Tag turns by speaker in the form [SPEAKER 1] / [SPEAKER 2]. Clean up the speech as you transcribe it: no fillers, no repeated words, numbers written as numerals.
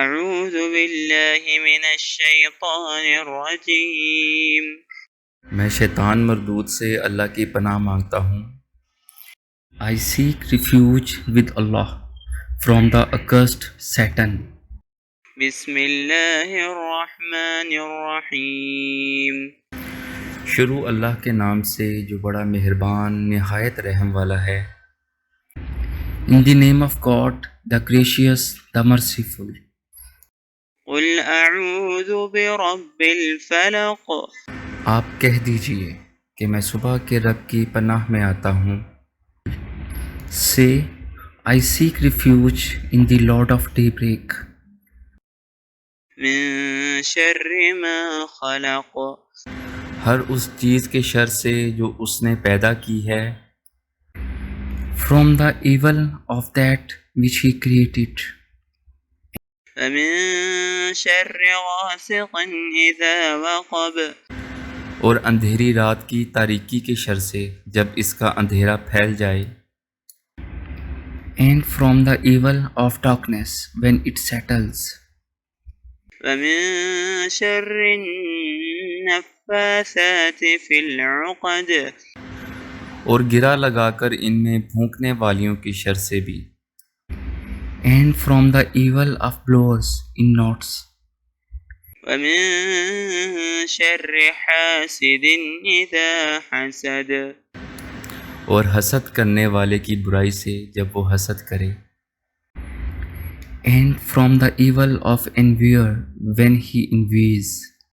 [SPEAKER 1] اعوذ باللہ من الشیطان الرجیم.
[SPEAKER 2] میں شیطان مردود سے اللہ کی پناہ مانگتا ہوں. I seek refuge with Allah from the accursed Satan.
[SPEAKER 1] بسم اللہ الرحمن الرحیم.
[SPEAKER 2] شروع اللہ کے نام سے جو بڑا مہربان نہایت رحم والا ہے. In the name of God, the gracious, the merciful.
[SPEAKER 1] قل اعوذ برب الفلق.
[SPEAKER 2] آپ کہہ دیجئے کہ میں صبح کے رب کی پناہ میں آتا ہوں. Say, I seek refuge in the Lord of Daybreak.
[SPEAKER 1] من شر ما خلق.
[SPEAKER 2] ہر اس چیز کے شر سے جو اس نے پیدا کی ہے. From the evil of that which he created.
[SPEAKER 1] فمن شر غاسق اذا وقب.
[SPEAKER 2] اور اندھیری رات کی تاریکی کے شر سے جب اس کا اندھیرا پھیل جائے. And from the evil of darkness when it settles.
[SPEAKER 1] ومن شر النفاثات في العقد.
[SPEAKER 2] اور گرا لگا کر ان میں پھونکنے والیوں کی شر سے بھی. And from the evil of blowers in knots.
[SPEAKER 1] ومن شر حاسد اذا حسد.
[SPEAKER 2] اور حسد کرنے والے کی برائی سے جب وہ حسد کرے. And from the evil of envier when he envies.